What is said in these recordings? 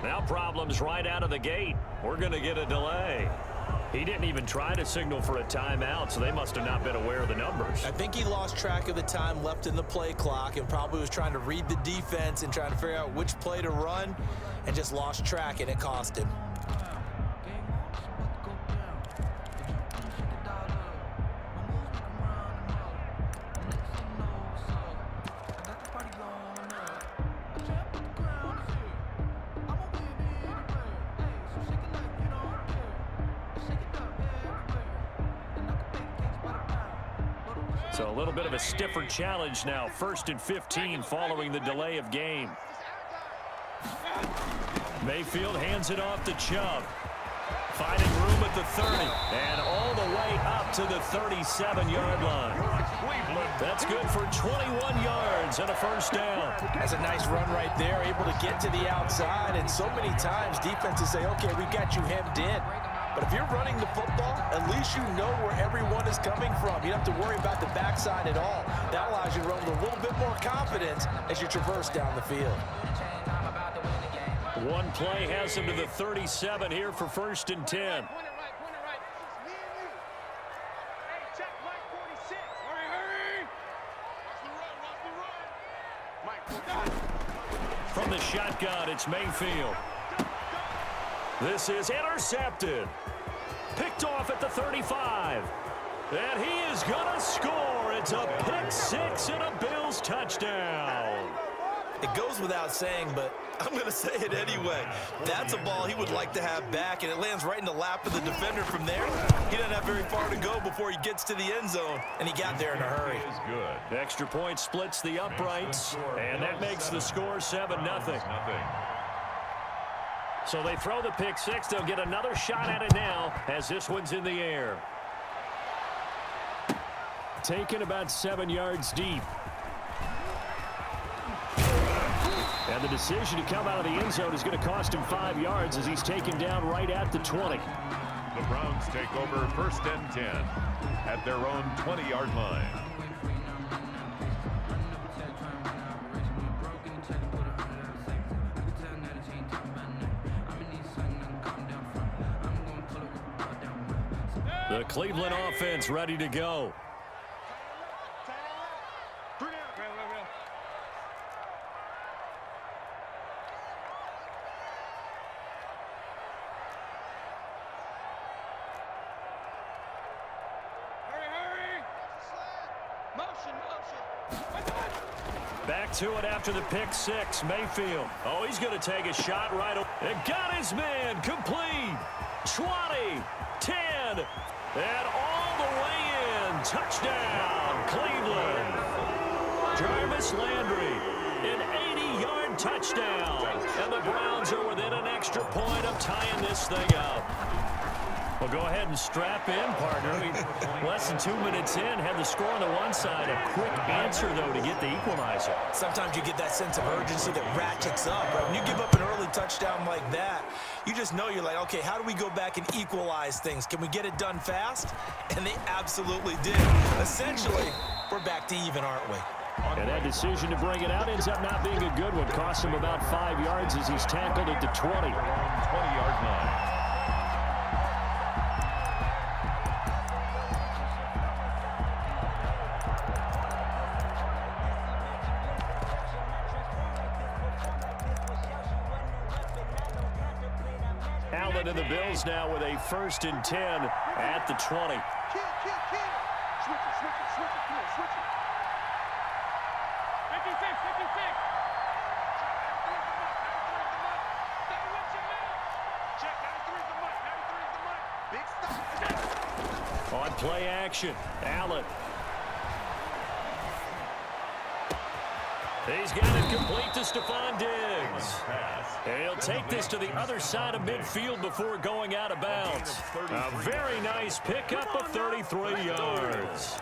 Now problems right out of the gate. We're going to get a delay. He didn't even try to signal for a timeout, so they must have not been aware of the numbers. I think he lost track of the time left in the play clock and probably was trying to read the defense and trying to figure out which play to run and just lost track, and it cost him. So a little bit of a stiffer challenge now. 1st and 15 following the delay of game. Mayfield hands it off to Chubb. Finding room at the 30. And all the way up to the 37-yard line. That's good for 21 yards and a first down. That's a nice run right there, able to get to the outside. And so many times defenses say, okay, we got you hemmed in. But if you're running the football, at least you know where everyone is coming from. You don't have to worry about the backside at all. That allows you to run with a little bit more confidence as you traverse down the field. One play has him to the 37 here for 1st and 10. From the shotgun, it's Mayfield. This is intercepted. Picked off at the 35. And he is going to score. It's a pick six and a Bills touchdown. It goes without saying, but I'm going to say it anyway. That's a ball he would like to have back, and it lands right in the lap of the defender from there. He doesn't have very far to go before he gets to the end zone, and he got there in a hurry. Good. Extra point splits the uprights, and that makes the score 7-0. So they throw the pick six. They'll get another shot at it now as this one's in the air. Taken about 7 yards deep. And the decision to come out of the end zone is going to cost him 5 yards as he's taken down right at the 20. The Browns take over 1st and 10 at their own 20-yard line. The Cleveland offense ready to go. Back to it after the pick six. Mayfield. Oh, he's going to take a shot right away. And got his man complete. 20, 10, and all the way in. Touchdown, Cleveland. Jarvis Landry, an 80-yard touchdown. And the Browns are within an extra point of tying this thing up. Well, go ahead and strap in, partner. I mean, less than 2 minutes in, had the score on the one side. A quick answer, though, to get the equalizer. Sometimes you get that sense of urgency that ratchets up, right? When you give up an early touchdown like that, you just know you're like, okay, how do we go back and equalize things? Can we get it done fast? And they absolutely did. Essentially, we're back to even, aren't we? And that decision to bring it out ends up not being a good one. Cost him about 5 yards as he's tackled at the 20. 20-yard line. Allen and the Bills now with a 1st and 10 at the 20. On play action, Allen. He's got it complete to Stephon Diggs. And he'll take this to the other side of midfield before going out of bounds. A very nice pickup of 33 yards.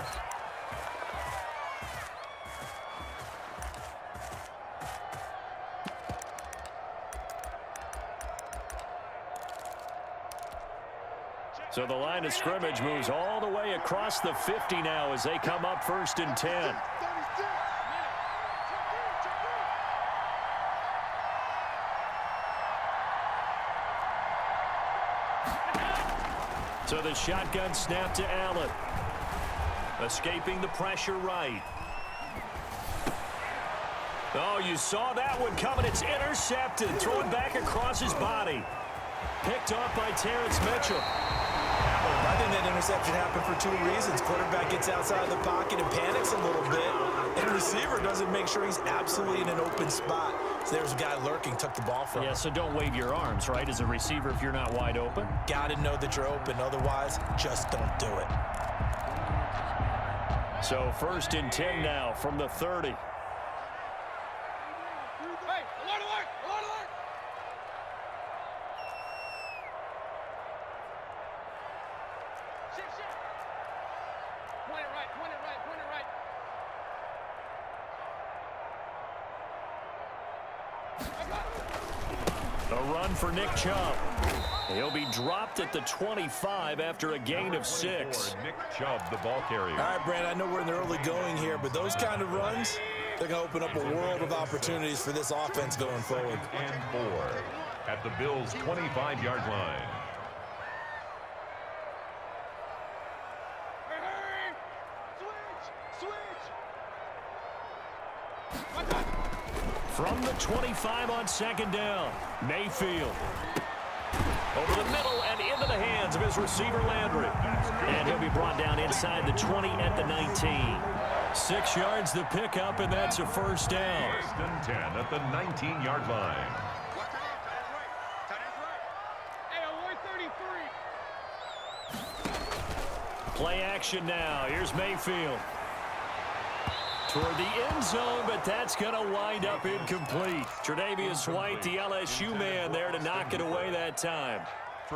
So the line of scrimmage moves all the way across the 50 now as they come up 1st and 10. So the shotgun snap to Allen. Escaping the pressure right. Oh, you saw that one coming. It's intercepted. Thrown back across his body. Picked off by Terrence Mitchell. I think that interception happened for two reasons. Quarterback gets outside the pocket and panics a little bit, and the receiver doesn't make sure he's absolutely in an open spot. So there's a guy lurking, took the ball from him. Yeah, so don't wave your arms, right, as a receiver if you're not wide open. Got to know that you're open. Otherwise, just don't do it. So 1st and 10 now from the 30. A run for Nick Chubb. He'll be dropped at the 25 after a gain of 6. Nick Chubb, the ball carrier. All right, Brand, I know we're in the early going here, but those kind of runs, they're going to open up a world of opportunities for this offense going forward. And 4 at the Bills' 25-yard line. From the 25 on 2nd down, Mayfield. Over the middle and into the hands of his receiver, Landry. And he'll be brought down inside the 20 at the 19. 6 yards the pickup, and that's a 1st down. 1st and 10 at the 19-yard line. Play action now. Here's Mayfield. Toward the end zone, but that's going to wind up incomplete. Tre'Davious White, the LSU man, there to knock it away that time.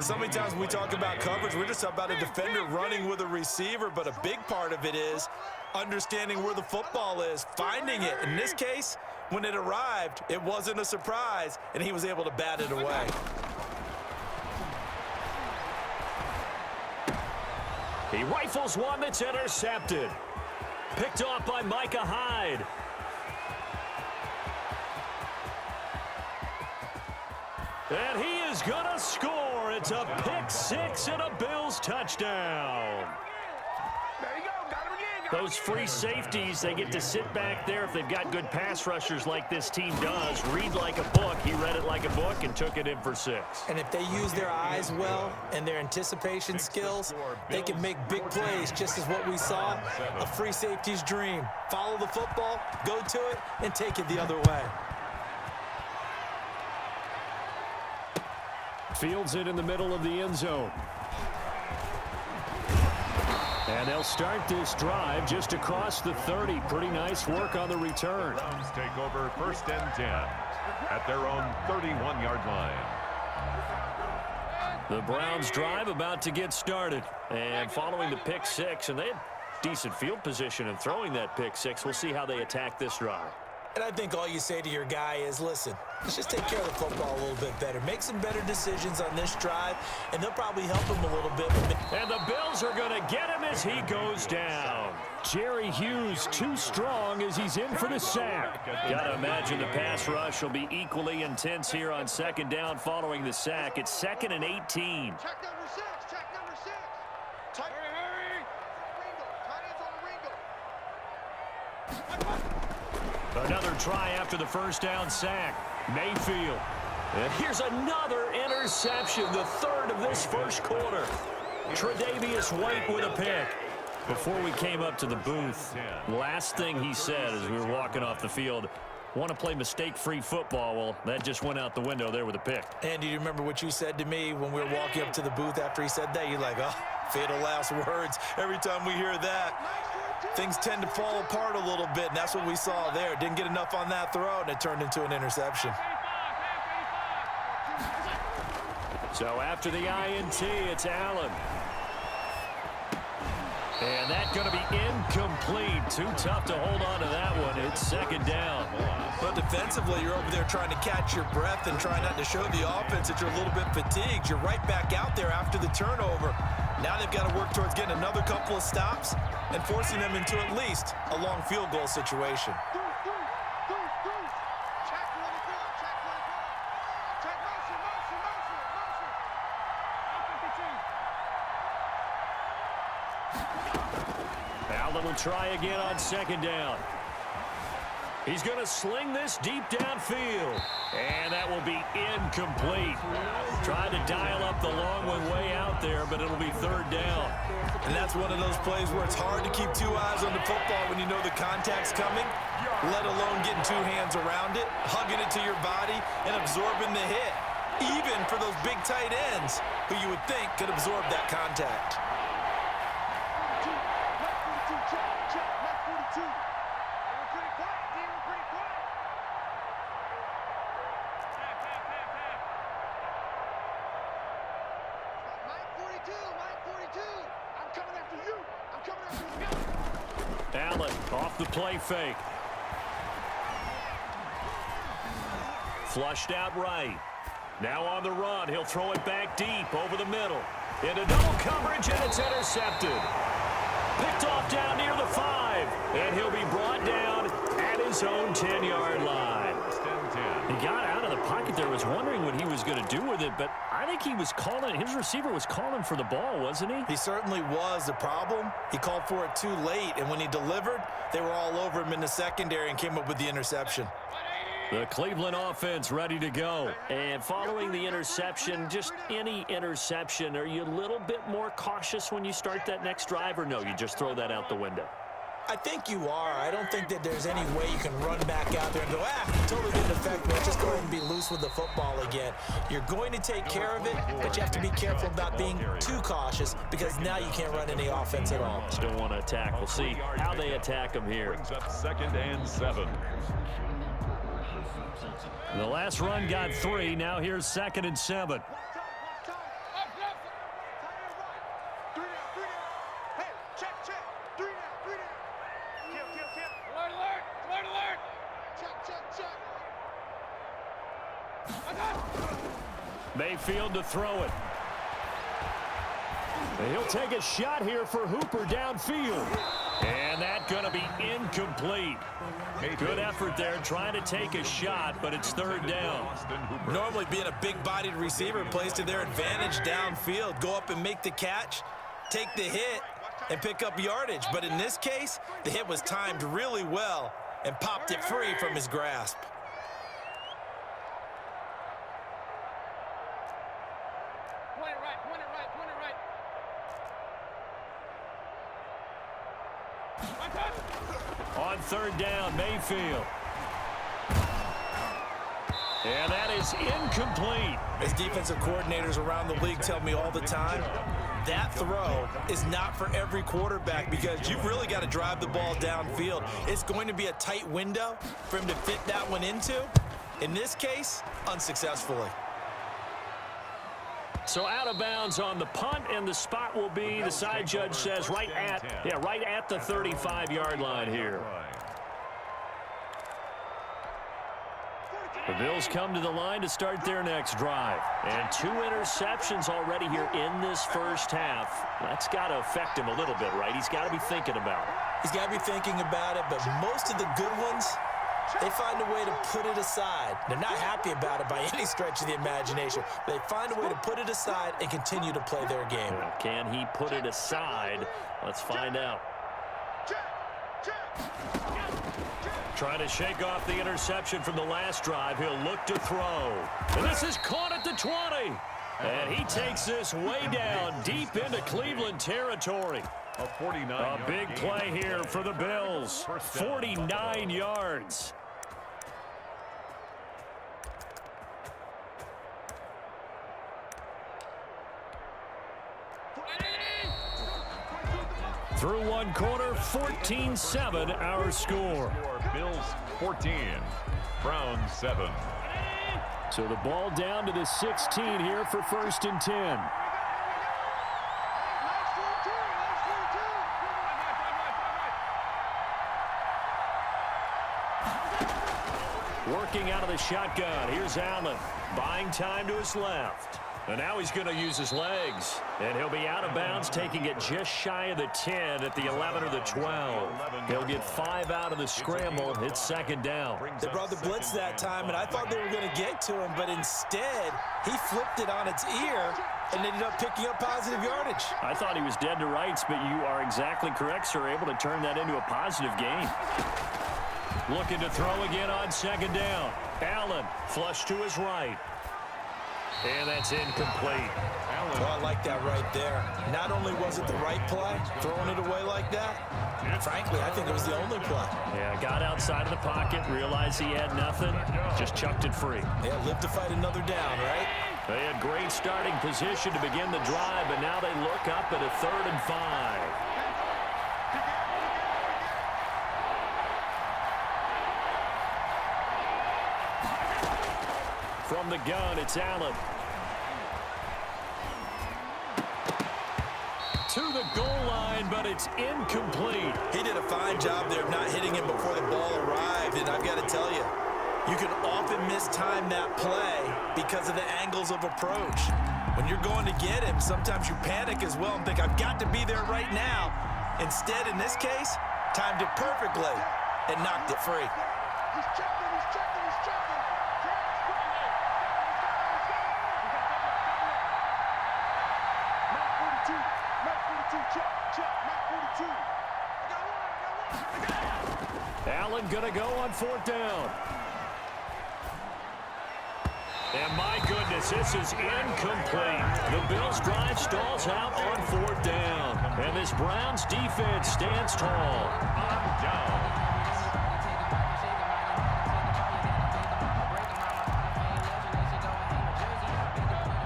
So many times when we talk about coverage, we're just about a defender running with a receiver, but a big part of it is understanding where the football is, finding it. In this case, when it arrived, it wasn't a surprise, and he was able to bat it away. He rifles one that's intercepted. Picked off by Micah Hyde. And he is going to score. It's a pick 6 and a Bills touchdown. Those free safeties, they get to sit back there if they've got good pass rushers like this team does. Read like a book. He read it like a book and took it in for 6. And if they use their eyes well and their anticipation skills, they can make big plays, just as what we saw, a free safety's dream. Follow the football, go to it, and take it the other way. Fields it in the middle of the end zone. And they'll start this drive just across the 30. Pretty nice work on the return. Browns take over 1st and 10 at their own 31-yard line. The Browns drive about to get started. And following the pick 6, and they had decent field position in throwing that pick 6. We'll see how they attack this drive. And I think all you say to your guy is, listen, let's just take care of the football a little bit better. Make some better decisions on this drive, and they'll probably help him a little bit. And the Bills are going to get him as he goes down. Jerry Hughes too strong as he's in for the sack. Got to imagine the pass rush will be equally intense here on 2nd down following the sack. It's 2nd and 18. Check number 6. Check number 6. Hurry. Tight ends on the Ringo. Another try after the 1st down sack. Mayfield. And here's another interception, the 3rd of this 1st quarter. Tre'Davious White with a pick. Before we came up to the booth, last thing he said as we were walking off the field, want to play mistake-free football. Well, that just went out the window there with a pick. And do you remember what you said to me when we were walking up to the booth after he said that? You're like, oh, fatal last words. Every time we hear that, things tend to fall apart a little bit, and that's what we saw there. Didn't get enough on that throw, and it turned into an interception. So after the INT, it's Allen. And that's going to be incomplete. Too tough to hold on to that one. It's 2nd down. But defensively, you're over there trying to catch your breath and try not to show the offense that you're a little bit fatigued. You're right back out there after the turnover. Now they've got to work towards getting another couple of stops and forcing them into at least a long field goal situation. Allen will try again on second down. He's going to sling this deep downfield. And that will be incomplete. Trying to dial up the long one way out there, but it'll be third down. And that's one of those plays where it's hard to keep two eyes on the football when you know the contact's coming, let alone getting two hands around it, hugging it to your body, and absorbing the hit. Even for those big tight ends who you would think could absorb that contact. Allen off the play fake. Flushed out right. Now on the run. He'll throw it back deep over the middle. Into double coverage, and it's intercepted. Picked off down near the 5. And he'll be brought down at his own 10-yard line. He got out of the pocket there. Was wondering what he was going to do with it, but I think he was calling. His receiver was calling for the ball, wasn't he? He certainly was. The problem, he called for it too late, and when he delivered, they were all over him in the secondary and came up with the interception. The Cleveland offense ready to go. And following the interception, just any interception, are you a little bit more cautious when you start that next drive, or no, you just throw that out the window? I think you are. I don't think that there's any way you can run back out there and go, totally didn't affect me. Just go ahead and be loose with the football again. You're going to take care of it, but you have to be careful about being too cautious because now you can't run any offense at all. Still want to attack. We'll see how they attack him here. Brings up 2nd and 7. The last run got 3. Now here's 2nd and 7. Mayfield to throw it. And he'll take a shot here for Hooper downfield. And that's going to be incomplete. Good effort there trying to take a shot, but it's third down. Normally being a big-bodied receiver plays to their advantage downfield. Go up and make the catch, take the hit, and pick up yardage. But in this case, the hit was timed really well and popped it free from his grasp. On third down, Mayfield. And that is incomplete. As defensive coordinators around the league tell me all the time, that throw is not for every quarterback because you've really got to drive the ball downfield. It's going to be a tight window for him to fit that one into. In this case, unsuccessfully. So out of bounds on the punt, and the spot will be, the side judge says, right at the 35-yard line here. The Bills come to the line to start their next drive. And 2 interceptions already here in this first half. That's got to affect him a little bit, right? He's got to be thinking about it. He's got to be thinking about it, but most of the good ones, they find a way to put it aside. They're not happy about it by any stretch of the imagination. They find a way to put it aside and continue to play their game. Can he put it aside? Let's find out. Trying to shake off the interception from the last drive. He'll look to throw. And this is caught at the 20. And he takes this way down deep into Cleveland territory. A big play here for the Bills. 49 yards. Through one quarter, 14-7 our score. Bills 14, Browns 7. So the ball down to the 16 here for 1st and 10. Working out of the shotgun. Here's Allen. Buying time to his left. And now he's going to use his legs. And he'll be out of bounds, taking it just shy of the 10 at the 11 or the 12. He'll get 5 out of the scramble. It's second down. They brought the blitz that time, and I thought they were going to get to him, but instead he flipped it on its ear and ended up picking up positive yardage. I thought he was dead to rights, but you are exactly correct, sir. Able to turn that into a positive gain. Looking to throw again on second down. Allen flush to his right. And that's incomplete. Oh, I like that right there. Not only was it the right play, throwing it away like that, frankly, I think it was the only play. Yeah, got outside of the pocket, realized he had nothing, just chucked it free. Yeah, live to fight another down, right? They had great starting position to begin the drive, but now they look up at a 3rd and 5. From the gun, it's Allen. To the goal line, but it's incomplete. He did a fine job there of not hitting him before the ball arrived, and I've got to tell you, you can often mistime that play because of the angles of approach. When you're going to get him, sometimes you panic as well and think, I've got to be there right now. Instead, in this case, timed it perfectly and knocked it free. He's checking, he's checking, he's checking. Matt 42, check, Matt 42. I got one. Allen gonna go on 4th down. And my goodness, this is incomplete. The Bills' drive stalls out on 4th down. And this Browns defense stands tall.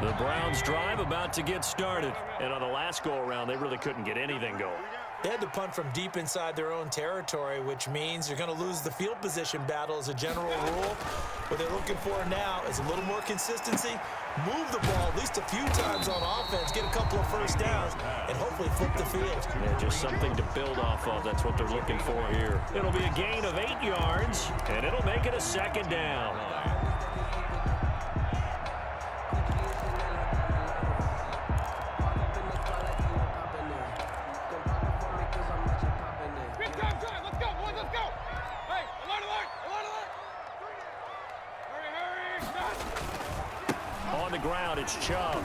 The Browns drive about to get started. And on the last go-around, they really couldn't get anything going. They had to punt from deep inside their own territory, which means you're going to lose the field position battle as a general rule. What they're looking for now is a little more consistency, move the ball at least a few times on offense, get a couple of first downs, and hopefully flip the field. Yeah, just something to build off of. That's what they're looking for here. It'll be a gain of 8 yards, and it'll make it a 2nd down. It's Chubb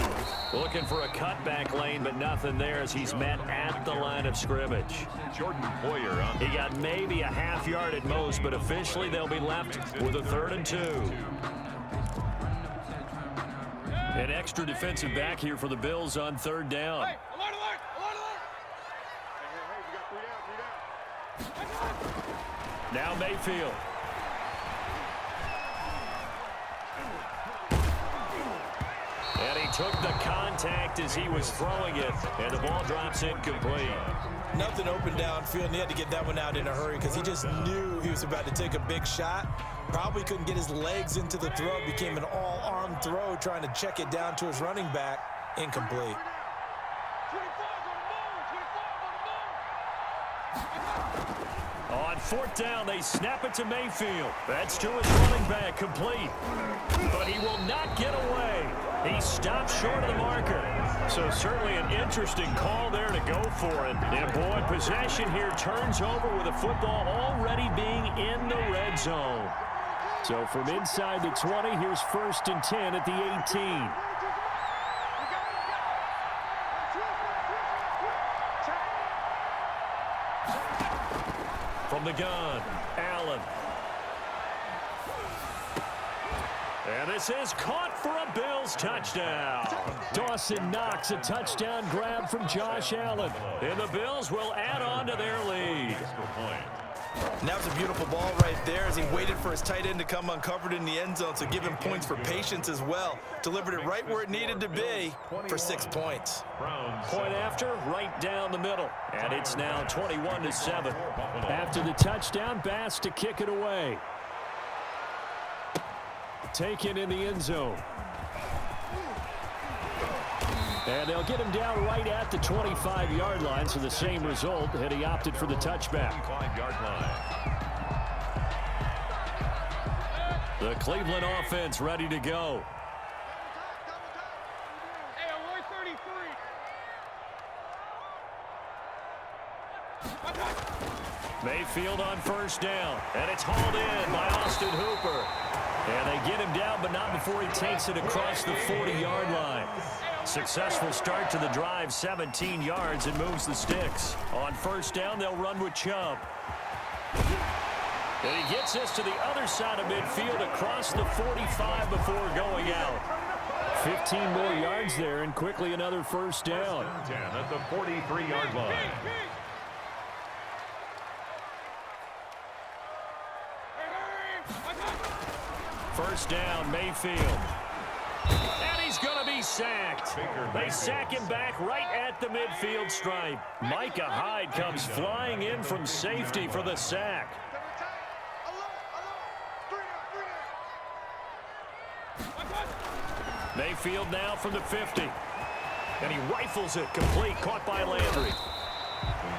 looking for a cutback lane, but nothing there as he's met at the line of scrimmage. Jordan Poyer on. He got maybe a half yard at most, but officially they'll be left with a 3rd and 2. An extra defensive back here for the Bills on 3rd down. Hey, alert, alert, alert, alert. Hey, we got 3 down, 3 down. Now Mayfield. And he took the contact as he was throwing it, and the ball drops incomplete. Nothing open downfield, and he had to get that one out in a hurry because he just knew he was about to take a big shot. Probably couldn't get his legs into the throw. Became an all-arm throw trying to check it down to his running back. Incomplete. 25 On 4th down, they snap it to Mayfield. That's to his running back, complete. But he will not get away. He stopped short of the marker. So certainly an interesting call there to go for it. And boy, possession here turns over with the football already being in the red zone. So from inside the 20, here's 1st and 10 at the 18. From the gun, Allen. And this is caught for a Bills touchdown. Dawson Knox, a touchdown grab from Josh Allen. And the Bills will add on to their lead. And that was a beautiful ball right there as he waited for his tight end to come uncovered in the end zone, so give him points for patience as well. Delivered it right where it needed to be for 6 points. Point after, right down the middle. And it's now 21-7. After the touchdown, Bass to kick it away. Taken in the end zone. And they'll get him down right at the 25-yard line, so the same result, and he opted for the touchback. 25-yard line. The Cleveland offense ready to go. midfield on first down. And it's hauled in by Austin Hooper. And they get him down, but not before he takes it across the 40-yard line. Successful start to the drive, 17 yards, and moves the sticks. On first down, they'll run with Chubb. And he gets us to the other side of midfield across the 45 before going out. 15 more yards there, and quickly another first down. 10 at the 43-yard line. First down, Mayfield. And he's going to be sacked. They sack him back right at the midfield stripe. Micah Hyde comes flying in from safety for the sack. Mayfield now from the 50. And he rifles it complete, caught by Landry.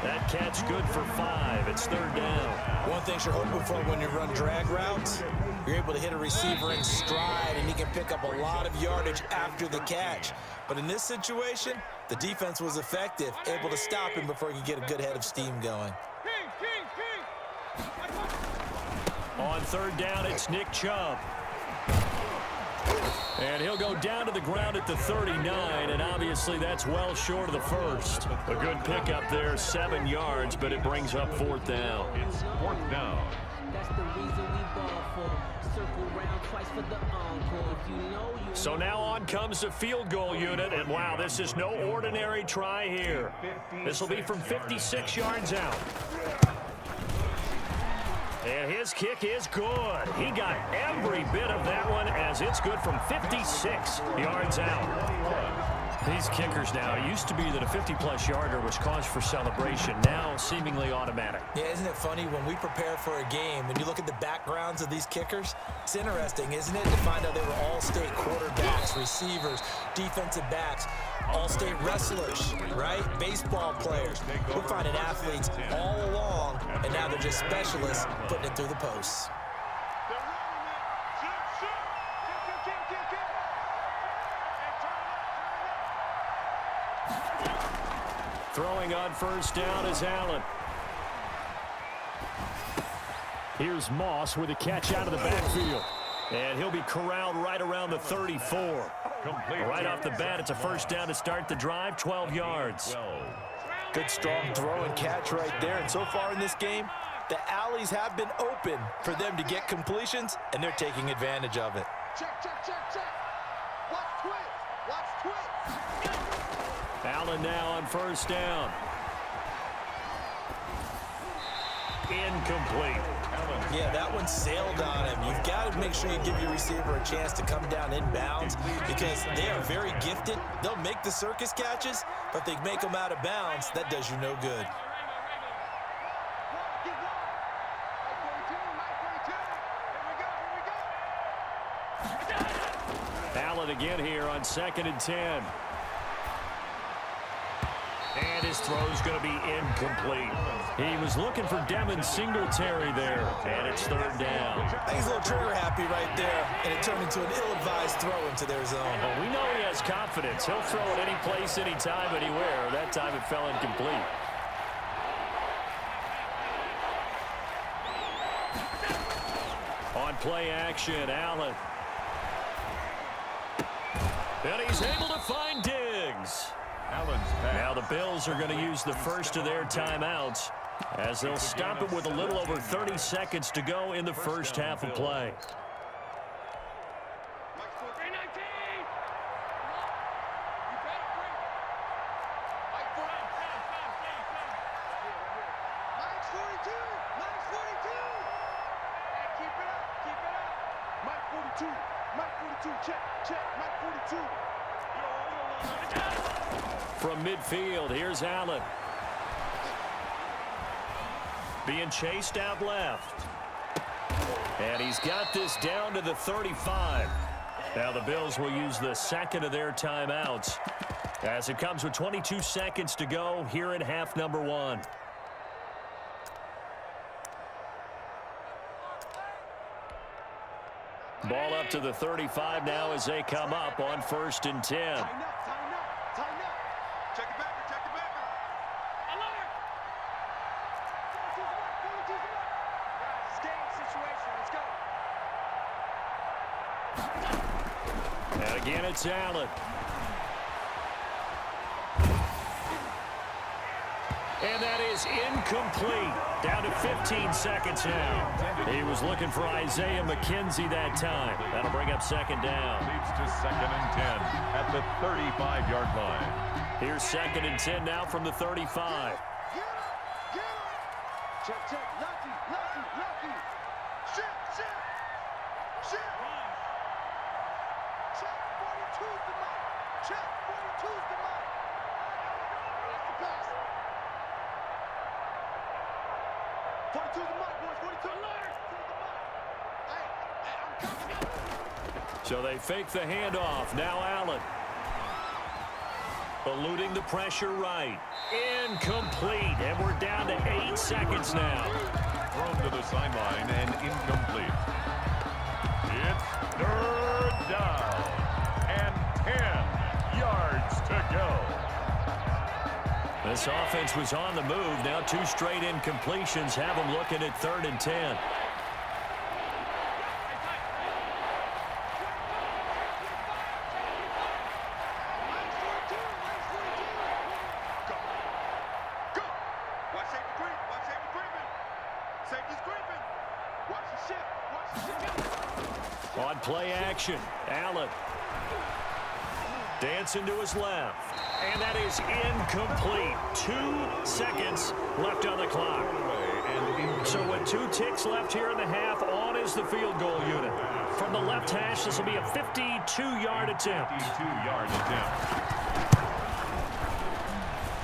That catch good for 5. It's third down. One thing you're hoping for when you run drag routes, you're able to hit a receiver in stride, and he can pick up a lot of yardage after the catch. But in this situation, the defense was effective, able to stop him before he could get a good head of steam going. On third down, it's Nick Chubb. And he'll go down to the ground at the 39, and obviously that's well short of the first. A good pickup there, 7 yards, but it brings up fourth down. It's fourth down. That's the reason we ball for. Circle round twice for the encore. You know you So now on comes the field goal unit, and wow, this is no ordinary try here. This will be from 56 yards out. And his kick is good. He got every bit of that one as it's good from 56 yards out. These kickers now, it used to be that a 50-plus yarder was cause for celebration. Now seemingly automatic. Yeah, isn't it funny when we prepare for a game, when you look at the backgrounds of these kickers, it's interesting, isn't it, to find out they were all-state quarterbacks, receivers, defensive backs, all-state wrestlers, right? Baseball players. We're finding athletes all along, and now they're just specialists putting it through the posts. Throwing on first down is Allen. Here's Moss with a catch out of the backfield. And he'll be corralled right around the 34. Right off the bat, it's a first down to start the drive, 12 yards. Good, strong throw and catch right there. And so far in this game, the alleys have been open for them to get completions, and they're taking advantage of it. Check, check, check, check. Watch twitch. Watch twitch. Allen now on first down. Incomplete. Yeah, that one sailed on him. You've got to make sure you give your receiver a chance to come down inbounds because they are very gifted. They'll make the circus catches, but if they make them out of bounds, that does you no good. Allen again here on 2nd and 10. And his throw's going to be incomplete. He was looking for Devin Singletary there, and it's third down. He's a little trigger happy right there, and it turned into an ill-advised throw into their zone. Well, we know he has confidence. He'll throw it any place, anytime, anywhere. That time it fell incomplete. On play action, Allen. And he's able to find Diggs. Now the Bills are going to use the first of their timeouts as they'll stop it with a little over 30 seconds to go in the first half of play. From midfield, here's Allen. Being chased out left. And he's got this down to the 35. Now the Bills will use the second of their timeouts as it comes with 22 seconds to go here in half number 1. Ball up to the 35 now as they come up on 1st and 10. situation. Let's go. And again, it's Allen. And that is incomplete. Down to 15 seconds now. He was looking for Isaiah McKenzie that time. That'll bring up second down. Leads to 2nd and 10 at the 35-yard line. Here's 2nd and 10 now from the 35. Check, check. Lucky, lucky, lucky. Shit, shit. Shit. Check, 42's the mark. Check, 42's the mark. That's the pass. 42's the mark, boys. 42. Alert. Hey, I'm coming. So they fake the handoff. Now Allen. Eluding the pressure right. Incomplete. And we're down to 8 seconds now. Thrown to the sideline and incomplete. It's 3rd down and 10 yards to go. This offense was on the move. Now 2 straight incompletions have them looking at 3rd and 10. On play action, Allen. Dancing to his left. And that is incomplete. 2 seconds left on the clock. So with 2 ticks left here in the half, on is the field goal unit. From the left hash, this will be a 52-yard attempt. 52-yard attempt.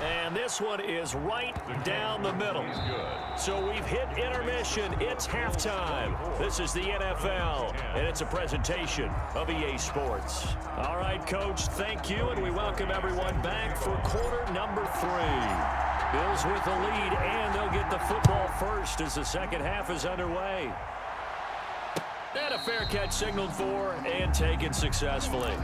And this one is right down the middle. So we've hit intermission. It's halftime. This is the NFL, and it's a presentation of EA Sports. All right, Coach, thank you, and we welcome everyone back for quarter number 3. Bills with the lead, and they'll get the football first as the second half is underway. And a fair catch signaled for and taken successfully.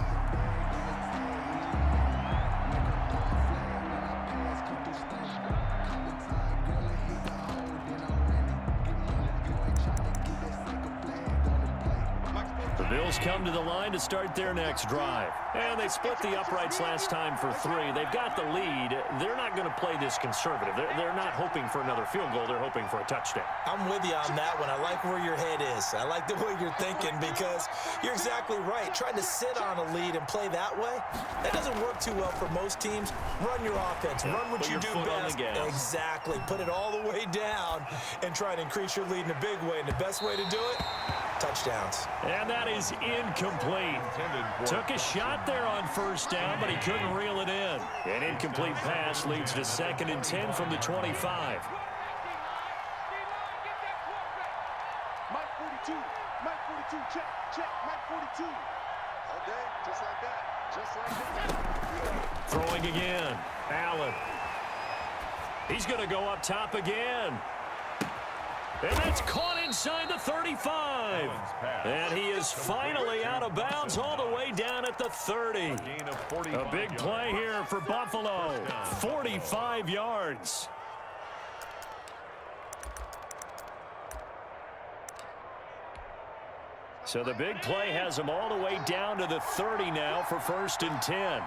Bills come to the line to start their next drive. And they split the uprights last time for 3. They've got the lead. They're not going to play this conservative. They're not hoping for another field goal. They're hoping for a touchdown. I'm with you on that one. I like where your head is. I like the way you're thinking because you're exactly right. Trying to sit on a lead and play that way, that doesn't work too well for most teams. Run your offense. Run what you do best. Exactly. Put it all the way down and try to increase your lead in a big way. And the best way to do it, touchdowns. And that is incomplete. Took a shot there on first down, but he couldn't reel it in. An incomplete pass leads to 2nd and 10 from the 25. Mike 42. Mike 42. Check. Check. Mike 42. All day. Just like that. Just like that. Throwing again. Allen. He's going to go up top again. And that's caught inside the 35. And he is finally out of bounds all the way down at the 30. A big play here for Buffalo. 45 yards. So the big play has him all the way down to the 30 now for 1st and 10.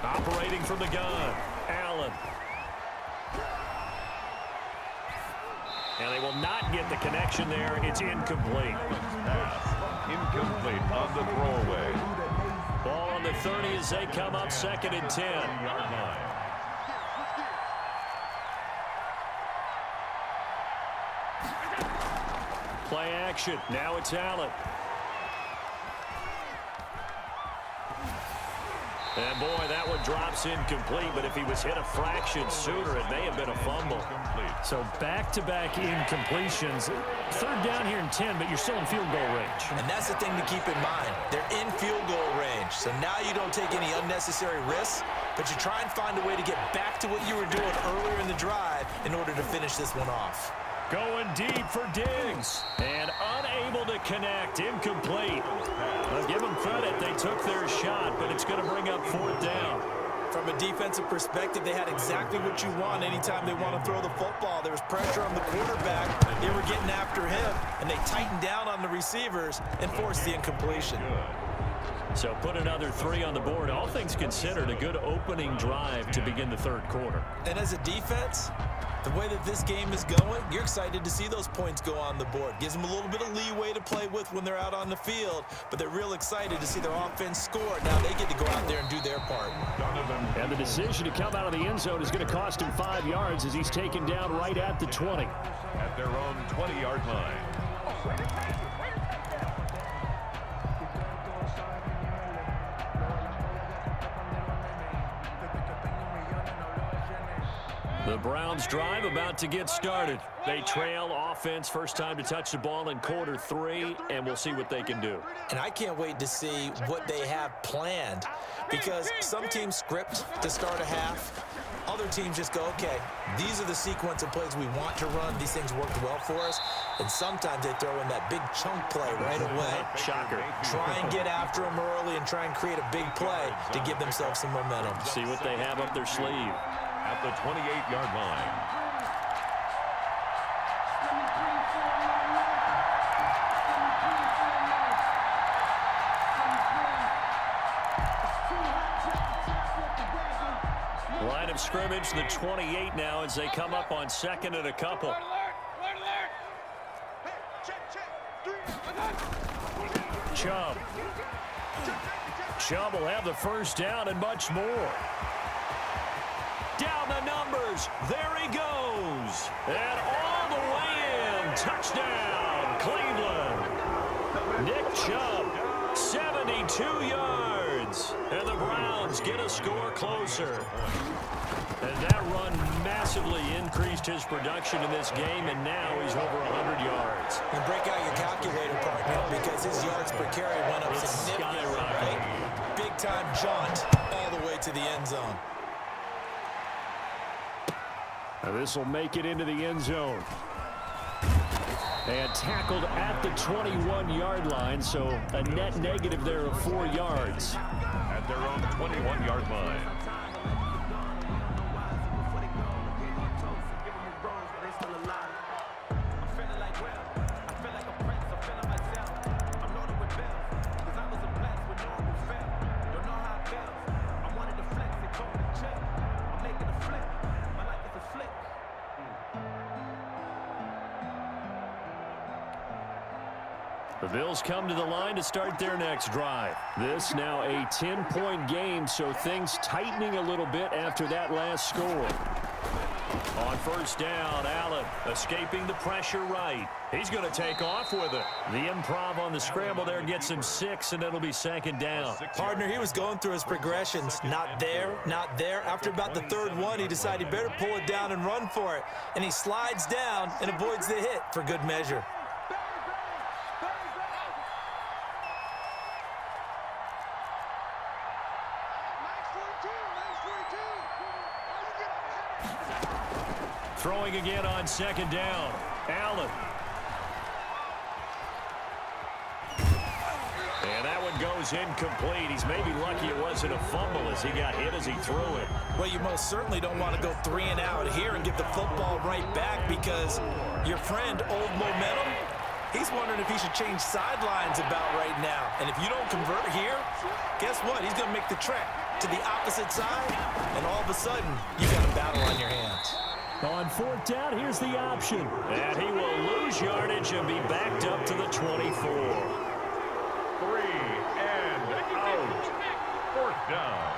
Operating from the gun, Allen. And they will not get the connection there. It's incomplete. Incomplete on the throwaway. Ball on the 30 as they come up 2nd and 10. Play action. Now it's Allen. And boy, that one drops incomplete, but if he was hit a fraction sooner, it may have been a fumble. So back-to-back incompletions. 3rd down here in 10, but you're still in field goal range. And that's the thing to keep in mind. They're in field goal range. So now you don't take any unnecessary risks, but you try and find a way to get back to what you were doing earlier in the drive in order to finish this one off. Going deep for Diggs. And unable to connect. Incomplete. took their shot, but it's going to bring up fourth down. From a defensive perspective, they had exactly what you want anytime they want to throw the football. There was pressure on the quarterback. They were getting after him, and they tightened down on the receivers and forced the incompletion. So put another 3 on the board. All things considered, a good opening drive to begin the third quarter. And as a defense, the way that this game is going, you're excited to see those points go on the board. Gives them a little bit of leeway to play with when they're out on the field, but they're real excited to see their offense score. Now they get to go out there and do their part. And the decision to come out of the end zone is going to cost him 5 yards as he's taken down right at the 20. At their own 20-yard line. The Browns drive about to get started. They trail offense first time to touch the ball in quarter 3, and we'll see what they can do. And I can't wait to see what they have planned, because some teams script to start a half. Other teams just go, okay, these are the sequence of plays we want to run. These things worked well for us. And sometimes they throw in that big chunk play right away. Shocker. Try and get after them early and try and create a big play to give themselves some momentum. See what they have up their sleeve. At the 28-yard line. Line of scrimmage, the 28 now as they come up on second and a couple. Chubb. Chubb will have the first down and much more. Down the numbers. There he goes. And all the way in. Touchdown, Cleveland. Nick Chubb, 72 yards. And the Browns get a score closer. And that run massively increased his production in this game, and now he's over 100 yards. And break out your calculator, partner, because his yards per carry went up significantly. Skyrocketing. Big-time jaunt all the way to the end zone. This will make it into the end zone. And tackled at the 21-yard line, so a net negative there of 4 yards. At their own 21-yard line. The Bills come to the line to start their next drive. This now a 10-point game, so things tightening a little bit after that last score. On first down, Allen escaping the pressure right. He's going to take off with it. The improv on the scramble there gets him 6, and it'll be second down. Partner, he was going through his progressions. Not there, not there. After about the third one, he decided he better pull it down and run for it. And he slides down and avoids the hit for good measure. Throwing again on second down. Allen. And that one goes incomplete. He's maybe lucky it wasn't a fumble as he got hit as he threw it. Well, you most certainly don't want to go 3 and out here and give the football right back, because your friend, Old Momentum, he's wondering if he should change sidelines about right now. And if you don't convert here, guess what? He's going to make the trek to the opposite side, and all of a sudden, you got a battle on your hands. On fourth down, here's the option. And he will lose yardage and be backed up to the 24. 3 and out. Fourth down.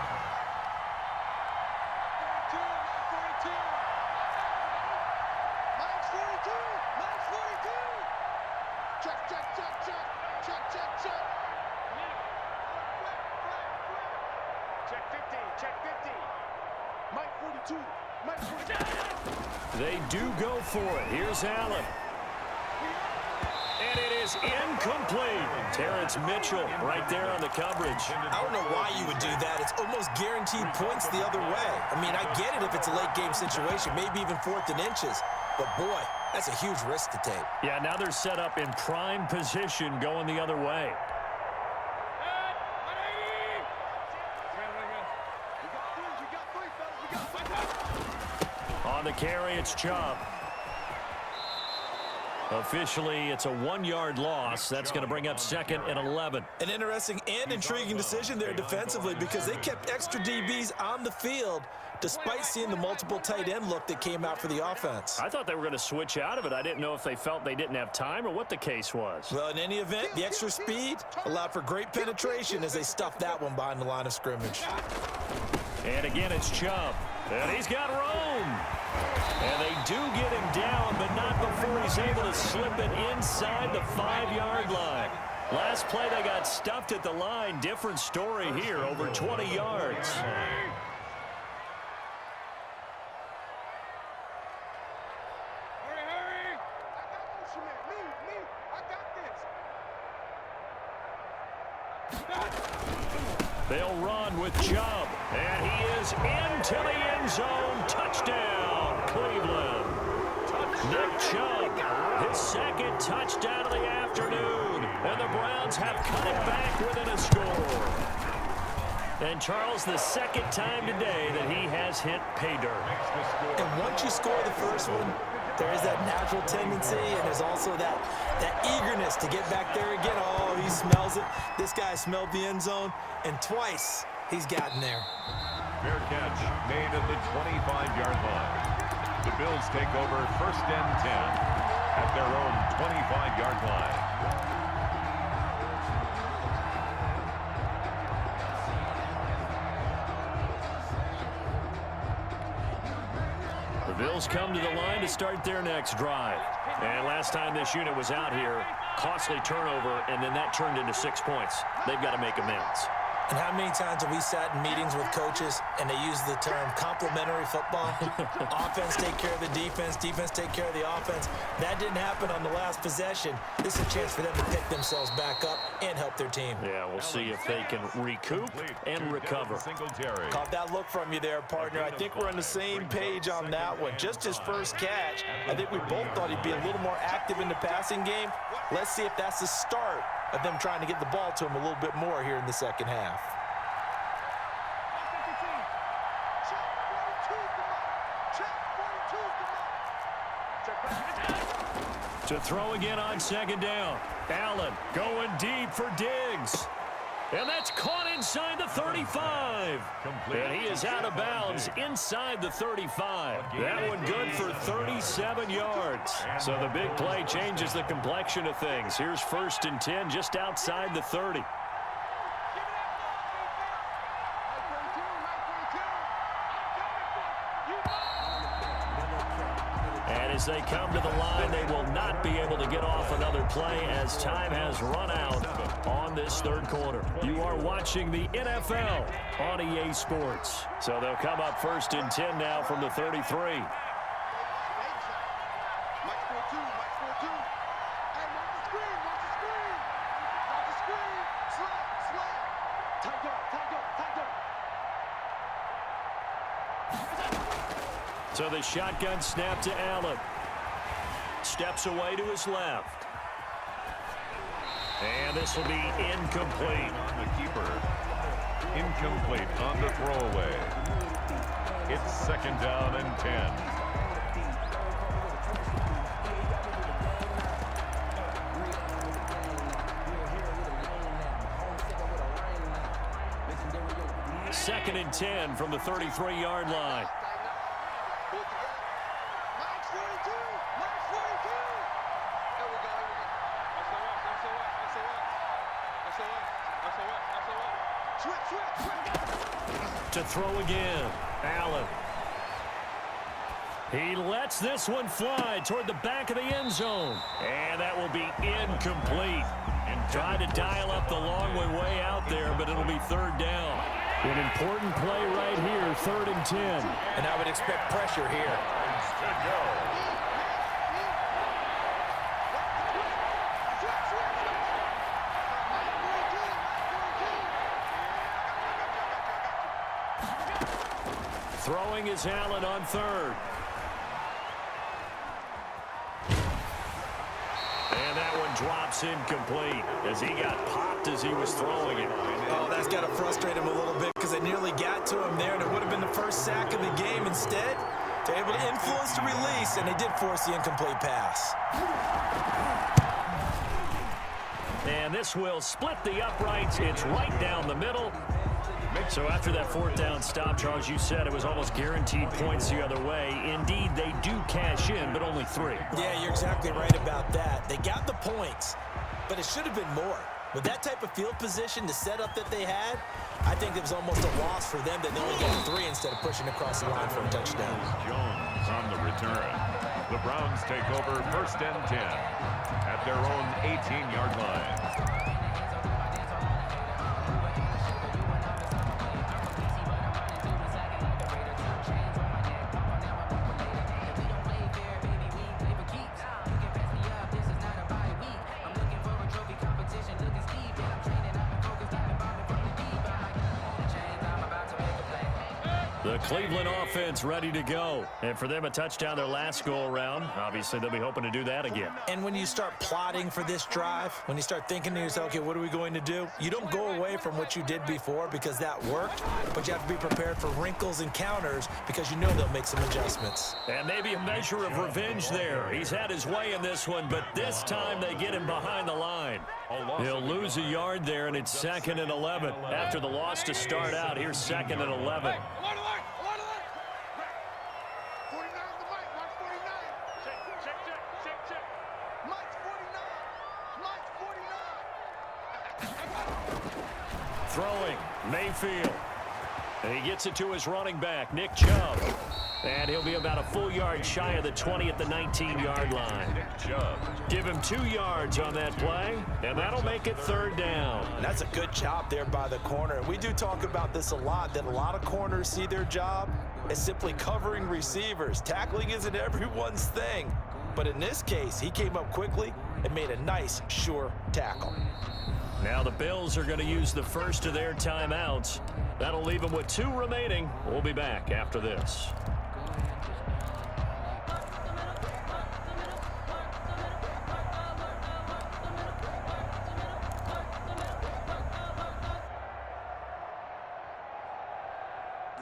They do go for it. Here's Allen. And it is incomplete. Terrence Mitchell right there on the coverage. I don't know why you would do that. It's almost guaranteed points the other way. I mean, I get it if it's a late game situation, maybe even 4th and inches. But, boy, that's a huge risk to take. Yeah, now they're set up in prime position going the other way. the carry, it's Chubb. Officially, it's a 1-yard loss. That's going to bring up 2nd and 11. An interesting and intriguing decision there defensively because they kept extra DBs on the field despite seeing the multiple tight end look that came out for the offense. I thought they were going to switch out of it. I didn't know if they felt they didn't have time or what the case was. Well, in any event, the extra speed allowed for great penetration as they stuffed that one behind the line of scrimmage. And again, it's Chubb. And he's got room. And they do get him down, but not before he's able to slip it inside the 5-yard line. Last play, they got stuffed at the line. Different story here, over 20 yards. They'll run with Chubb, and he is into the end zone. Touchdown, Cleveland. Nick Chubb, his 2nd touchdown of the afternoon, and the Browns have cut it back within a score. And Charles, the 2nd time today that he has hit pay dirt. And once you score the first one, there is that natural tendency, and there's also that eagerness to get back there again. Oh, he smells it. This guy smelled the end zone, and twice he's gotten there. Fair catch made at the 25-yard line. The Bills take over 1st and 10 at their own 25-yard line. The Bills come to the line to start their next drive. And last time this unit was out here, costly turnover, and then that turned into 6 points. They've got to make amends. And how many times have we sat in meetings with coaches and they use the term complementary football? Offense take care of the defense, defense take care of the offense. That didn't happen on the last possession. This is a chance for them to pick themselves back up and help their team. Yeah, we'll see if they can recoup and recover. Caught that look from you there, partner. I think we're on the same page on that one. Just his first catch, I think we both thought he'd be a little more active in the passing game. Let's see if that's the start of them trying to get the ball to him a little bit more here in the second half. To throw again on 2nd down. Allen going deep for Diggs. And that's caught inside the 35. And he is out of bounds inside the 35. That one good for 37 yards. So the big play changes the complexion of things. Here's 1st and 10 just outside the 30. And as they come to the line, they will not be able to get off another play as time has run out on this 3rd quarter. You are watching the NFL on EA Sports. So they'll come up 1st and 10 now from the 33. So the shotgun snap to Allen. Steps away to his left. And this will be incomplete. On the keeper. Incomplete on the throwaway. It's 2nd down and 10. Second and 10 from the 33-yard line. To throw again, Allen. He lets this one fly toward the back of the end zone. And that will be incomplete. And try to dial up the long way out there, but it'll be 3rd down. An important play right here, 3rd and 10. And I would expect pressure here. Throwing is Allen on 3rd. And that one drops incomplete as he got popped as he was throwing it. Oh, that's got to frustrate him a little bit because they nearly got to him there, and it would have been the first sack of the game. Instead, They're able to influence the release, and they did force the incomplete pass. And this will split the uprights. It's right down the middle. So after that fourth down stop, Charles, you said it was almost guaranteed points the other way. Indeed, they do cash in, but only 3. Yeah, you're exactly right about that. They got the points, but it should have been more. With that type of field position, the setup that they had, I think it was almost a loss for them that they only got 3 instead of pushing across the line for a touchdown. Jones on the return. The Browns take over 1st and 10 at their own 18-yard line. The Cleveland offense ready to go. And for them, a touchdown their last go-around. Obviously, they'll be hoping to do that again. And when you start plotting for this drive, when you start thinking to yourself, okay, what are we going to do? You don't go away from what you did before because that worked, but you have to be prepared for wrinkles and counters because you know they'll make some adjustments. And maybe a measure of revenge there. He's had his way in this one, but this time they get him behind the line. He'll lose a yard there, and it's 2nd and 11. After the loss to start out, here's 2nd and 11. Throwing, Mayfield. And he gets it to his running back, Nick Chubb. And he'll be about a full yard shy of the 20 at the 19-yard line. Nick Chubb. Give him 2 yards on that play, and that'll make it 3rd down. And that's a good job there by the corner. We do talk about this a lot, that a lot of corners see their job as simply covering receivers. Tackling isn't everyone's thing. But in this case, he came up quickly and made a nice, sure tackle. Now the Bills are going to use the first of their timeouts. That'll leave them with 2 remaining. We'll be back after this.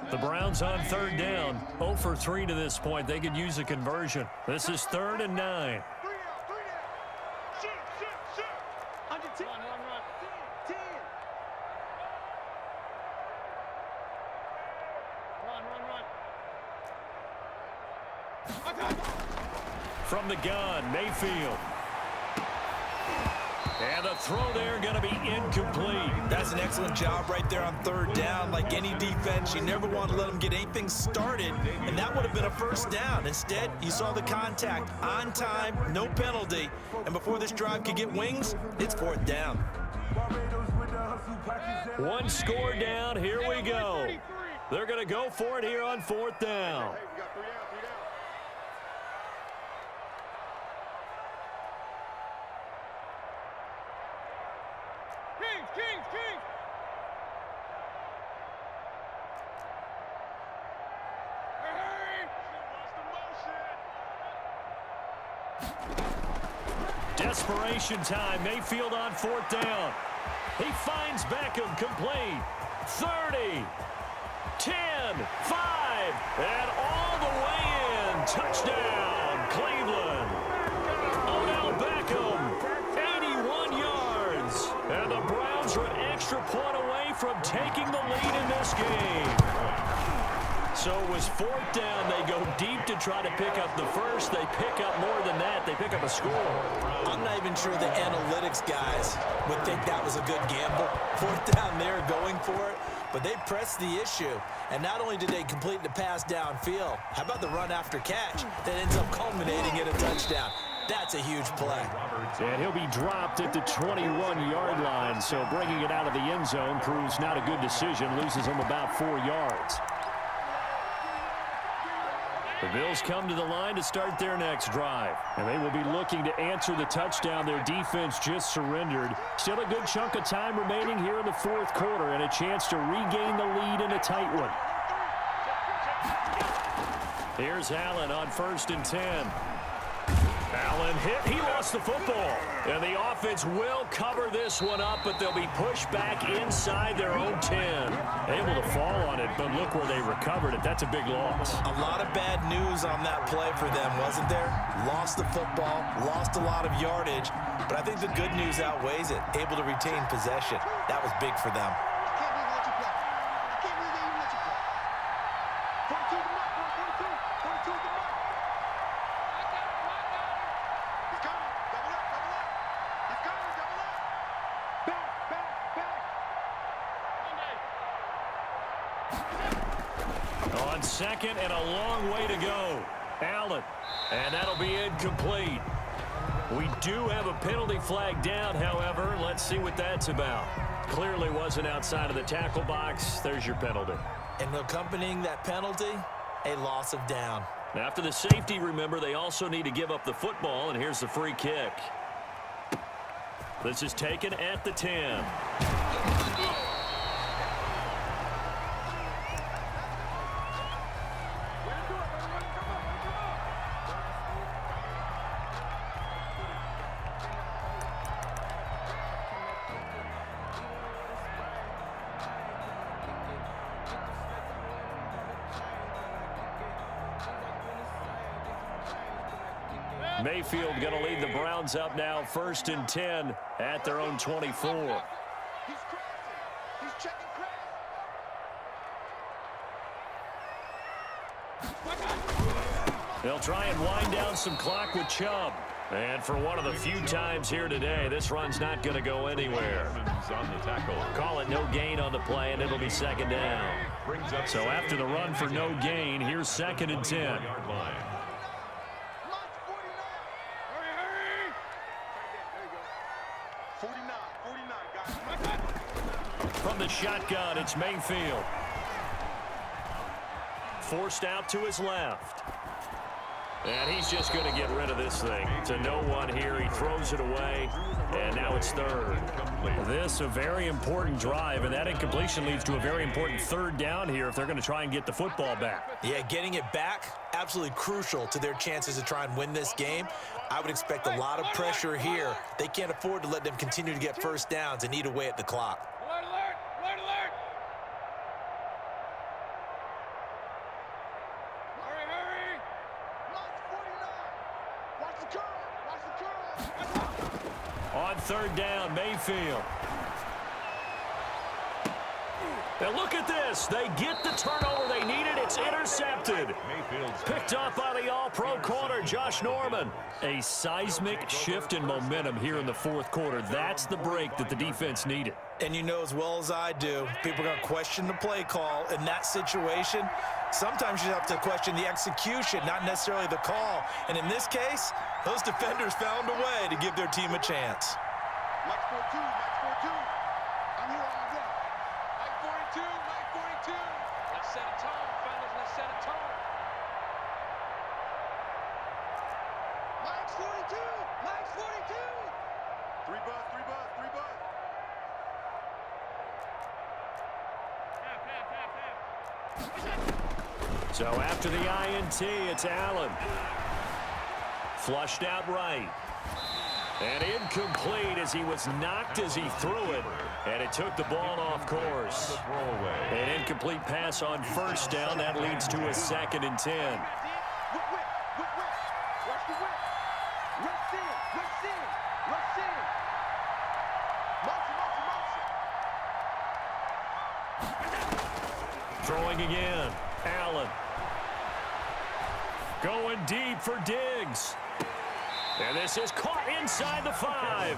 The Browns on 3rd down. 0 for 3 to this point. They could use a conversion. This is 3rd and 9. From the gun, Mayfield. And the throw there going to be incomplete. That's an excellent job right there on 3rd down. Like any defense, you never want to let them get anything started, and that would have been a 1st down. Instead, you saw the contact on time, no penalty, and before this drive could get wings, it's 4th down. 1 score down. Here we go. They're going to go for it here on 4th down. Desperation time. Mayfield on 4th down. He finds Beckham complete. 30, 10, 5, and all the way in. Touchdown, Cleveland. Odell Beckham, 81 yards. And the Browns are an extra point away from taking the lead in this game. So it was 4th down. They go deep to try to pick up the first. They pick up more than that. They pick up a score. I'm not even sure the analytics guys would think that was a good gamble. 4th down there going for it. But they pressed the issue. And not only did they complete the pass downfield, how about the run after catch that ends up culminating in a touchdown? That's a huge play. And he'll be dropped at the 21-yard line. So bringing it out of the end zone proves not a good decision. Loses him about 4 yards. The Bills come to the line to start their next drive. And they will be looking to answer the touchdown their defense just surrendered. Still a good chunk of time remaining here in the 4th quarter and a chance to regain the lead in a tight one. Here's Allen on 1st and 10. Allen hit. He lost the football. And the offense will cover this one up, but they'll be pushed back inside their own 10. Able to fall on it, but look where they recovered it. That's a big loss. A lot of bad news on that play for them, wasn't there? Lost the football, lost a lot of yardage, but I think the good news outweighs it. Able to retain possession. That was big for them. On second and a long way to go. Allen. And that'll be incomplete. We do have a penalty flag down, however. Let's see what that's about. Clearly wasn't outside of the tackle box. There's your penalty. And accompanying that penalty, a loss of down. After the safety, remember, they also need to give up the football, and here's the free kick. This is taken at the 10. Mayfield going to lead the Browns up now, 1st and 10 at their own 24. He's crossing. He's checking crack. They'll try and wind down some clock with Chubb. And for one of the few times here today, this run's not going to go anywhere. On the tackle. Call it no gain on the play, and it'll be 2nd down. So after the run for no gain, here's 2nd and 10. From the shotgun, it's Mayfield. Forced out to his left. And he's just going to get rid of this thing. It's a no-1 here. He throws it away, and now it's 3rd. This a very important drive, and that incompletion leads to a very important 3rd down here if they're going to try and get the football back. Yeah, getting it back, absolutely crucial to their chances to try and win this game. I would expect a lot of pressure here. They can't afford to let them continue to get 1st downs and eat away at the clock. Alert, alert, alert, alert. Hurry, hurry. Watch the curve. Watch the curve. On 3rd down, Mayfield. Now look at this. They get the turnover they needed. It's intercepted. Picked up by the all-pro corner, Josh Norman. A seismic shift in momentum here in the 4th quarter. That's the break that the defense needed. And you know as well as I do, people are going to question the play call in that situation. Sometimes you have to question the execution, not necessarily the call. And in this case, those defenders found a way to give their team a chance. Mike 42, Mike 42. I'm here on the run. Mike 42, Mike 42. Let's set a tone, fellas. Let's set a tone. Mike's 42, Mike's 42. 3 bud, 3 bud, 3 bud. So after the INT, it's Allen. Flushed out right. And incomplete as he was knocked as he threw it. And it took the ball off course. An incomplete pass on 1st down. That leads to a 2nd and 10. Whip, whip, whip, whip. Watch the whip. Rush in, rush in, rush in. Motion, motion, motion. Throwing again. Allen. Going deep for Diggs. And this is caught inside the 5.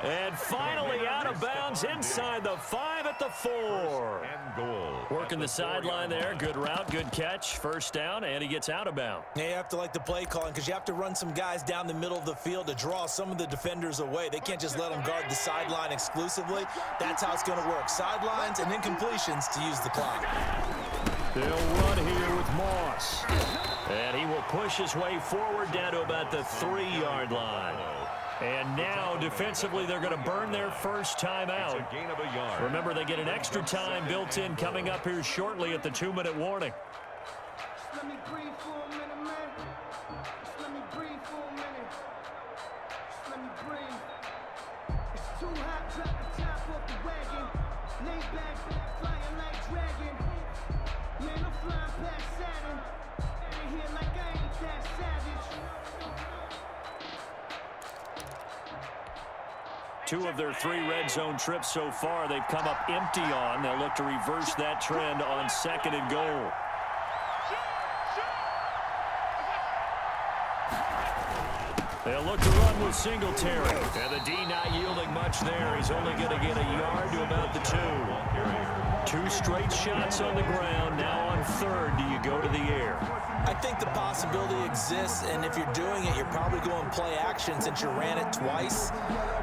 And finally out of bounds inside the 5 at the 4. Working the sideline there. Good route, good catch. 1st down, and he gets out of bounds. Yeah, you have to like the play calling because you have to run some guys down the middle of the field to draw some of the defenders away. They can't just let them guard the sideline exclusively. That's how it's going to work. Sidelines and incompletions to use the clock. They'll run here with Moss. And he will push his way forward down to about the 3-yard line. And now, defensively, they're going to burn their 1st time out. Remember, they get an extra time built in coming up here shortly at the 2-minute warning. Just let me breathe for a minute, man. Just let me breathe for a minute. Just let me breathe. 2 of their 3 red zone trips so far they've come up empty on. They'll look to reverse that trend on 2nd and goal. They'll look to run with Singletary. And the D not yielding much there. He's only going to get a yard to about the 2. 2 straight shots on the ground. Now on 3rd, do you go to the air? I think the possibility exists, and if you're doing it, you're probably going play action since you ran it twice.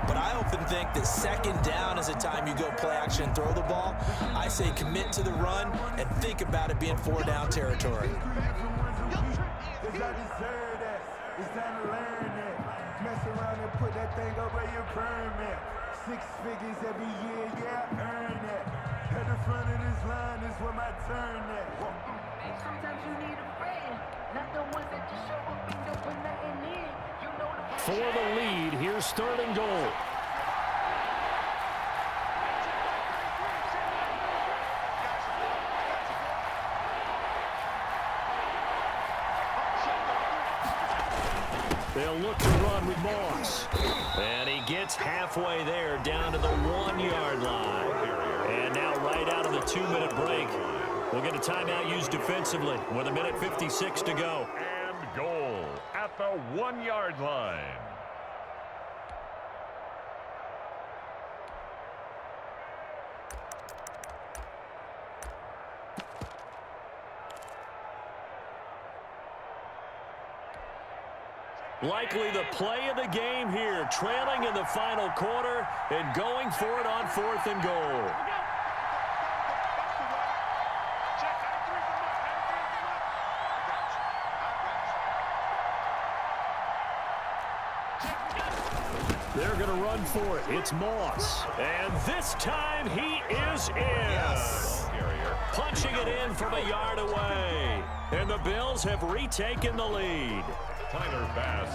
But I often think that 2nd down is a time you go play action and throw the ball. I say commit to the run and think about it being 4-down territory. It's time to learn that. Mess around and put that thing over your permit. 6 figures every year, yeah, I earn that. At the front of this line is where my turn at. Sometimes you need a friend, not the ones that just show up and don't put nothing in. You know the For the lead, here's 3rd and goal. They'll look to run with Moss. And he gets halfway there down to the 1-yard line. And now right out of the 2-minute break, we'll get a timeout used defensively with 1:56 to go. And goal at the 1-yard line. Likely the play of the game here, trailing in the final quarter and going for it on 4th and goal. They're going to run for it. It's Moss. And this time he is in. Yes. Punching it in from a yard away. And the Bills have retaken the lead.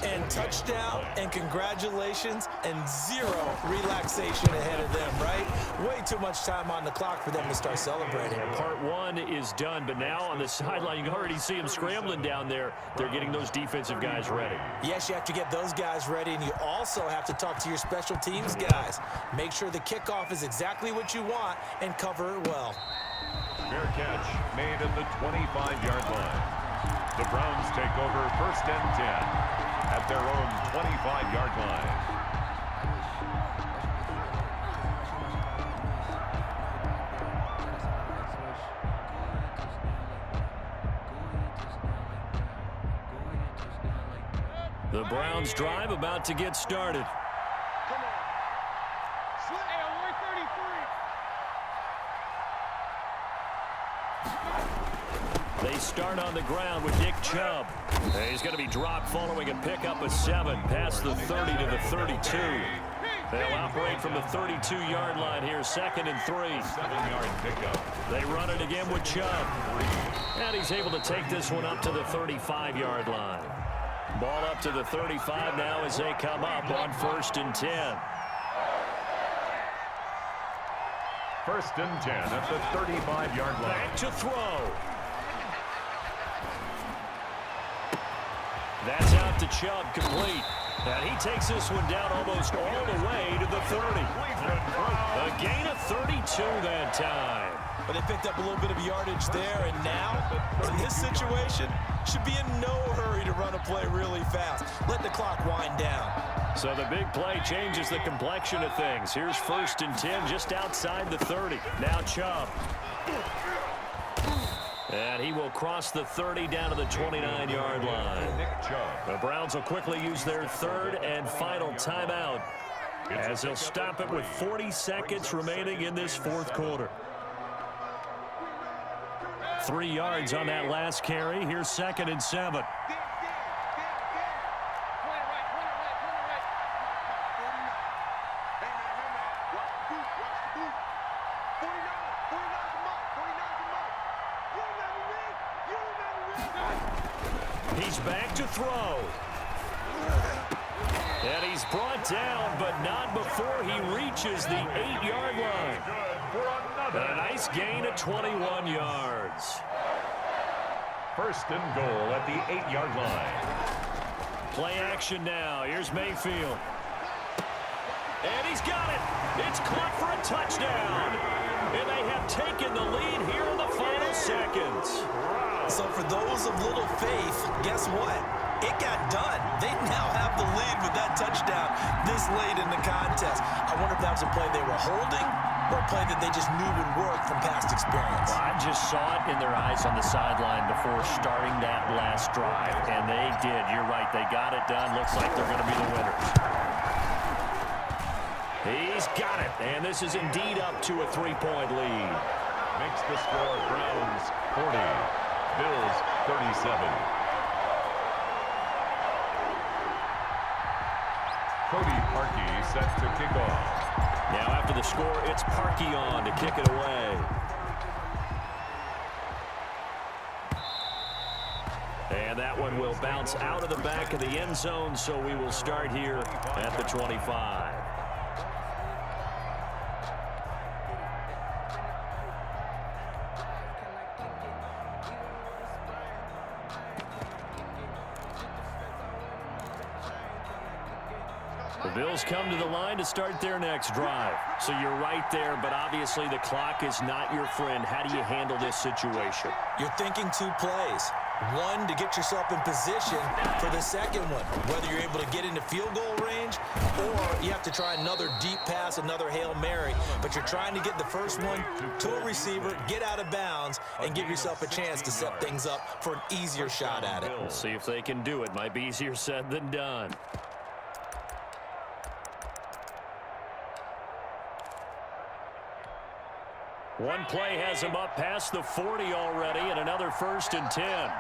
And touchdown, and congratulations, and 0 relaxation ahead of them, right? Way too much time on the clock for them to start celebrating. Part 1 is done, but now on the sideline, you can already see them scrambling down there. They're getting those defensive guys ready. Yes, you have to get those guys ready, and you also have to talk to your special teams guys. Make sure the kickoff is exactly what you want and cover it well. Fair catch made at the 25-yard line. The Browns take over 1st and 10 at their own 25-yard line. The Browns drive about to get started. They start on the ground with Nick Chubb. He's going to be dropped following a pickup of 7 past the 30 to the 32. They'll operate from the 32-yard line here, 2nd and 3. 7-yard pickup. They run it again with Chubb. And he's able to take this one up to the 35-yard line. Ball up to the 35 now as they come up on 1st and 10. 1st and 10 at the 35-yard line. Back to throw. That's out to Chubb, complete. And he takes this one down almost all the way to the 30. A gain of 32 that time. But they picked up a little bit of yardage there, and now, in this situation, should be in no hurry to run a play really fast. Let the clock wind down. So the big play changes the complexion of things. Here's 1st and 10 just outside the 30. Now Chubb. And he will cross the 30 down to the 29-yard line. The Browns will quickly use their 3rd and final timeout as they'll stop it with 40 seconds remaining in this 4th quarter. 3 yards on that last carry. Here's 2nd and 7. He's back to throw. And he's brought down, but not before he reaches the 8-yard line. A nice gain of 21 yards. 1st and goal at the 8-yard line. Play action now. Here's Mayfield. And he's got it. It's caught for a touchdown. And they have taken the lead here in the final seconds. So for those of little faith, guess what? It got done. They now have the lead with that touchdown this late in the contest. I wonder if that was a play they were holding or a play that they just knew would work from past experience. Well, I just saw it in their eyes on the sideline before starting that last drive, and they did. You're right. They got it done. Looks like they're going to be the winners. He's got it, and this is indeed up to a 3-point lead. Makes the score Browns 40, Bills 37. Cody Parkey set to kick off. Now after the score, it's Parkey on to kick it away. And that one will bounce out of the back of the end zone, so we will start here at the 25. The Bills come to the line to start their next drive. So you're right there, but obviously the clock is not your friend. How do you handle this situation? You're thinking 2 plays. One, to get yourself in position for the second one, whether you're able to get into field goal range or you have to try another deep pass, another Hail Mary. But you're trying to get the first one to a receiver, get out of bounds, and give yourself a chance to set things up for an easier shot at it. We'll see if they can do it. Might be easier said than done. One play has him up past the 40 already, and another 1st and 10.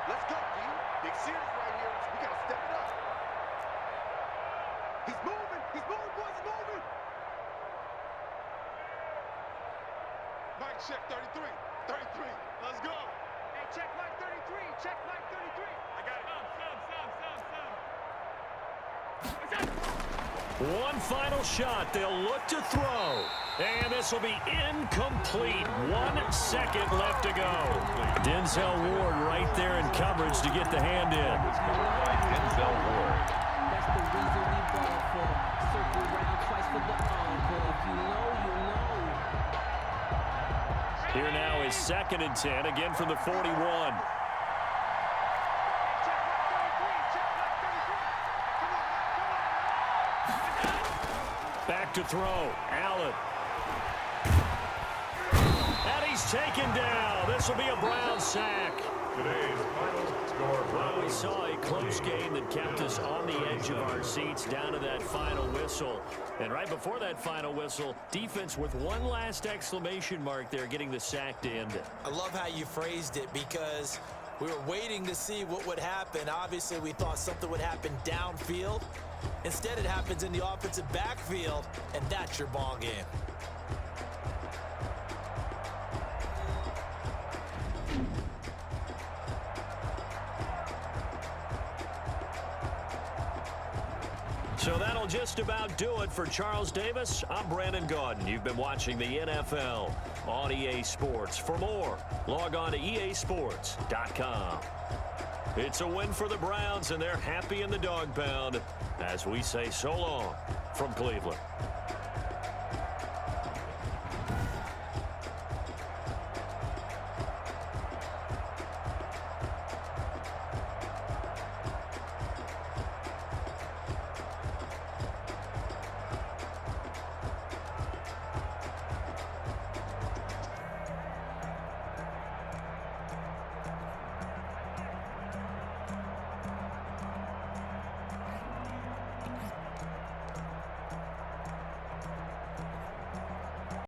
Let's go, D. Big series right here. We got to step it up. He's moving. He's moving, boys. He's moving. Mike, check 33. 33. Let's go. Hey, check Mike 33. Check Mike 33. I got it. One final shot. They'll look to throw. And this will be incomplete. 1 second left to go. Denzel Ward right there in coverage to get the hand in. Denzel Ward. That's the reason we ball for. Circle round twice for the encore. If you know, you know. Here now is 2nd and 10, again from the 41. Back to throw. Allen. And he's taken down. This will be a Brown sack. Today's final score, Well, we saw a close game that kept us on the edge of our seats down to that final whistle. And right before that final whistle, defense with one last exclamation mark there, getting the sack to end it. I love how you phrased it because we were waiting to see what would happen. Obviously, we thought something would happen downfield. Instead, it happens in the offensive backfield, and that's your ball game. So that'll just about do it for Charles Davis. I'm Brandon Gaudin. You've been watching the NFL on EA Sports. For more, log on to easports.com. It's a win for the Browns, and they're happy in the dog pound as we say so long from Cleveland.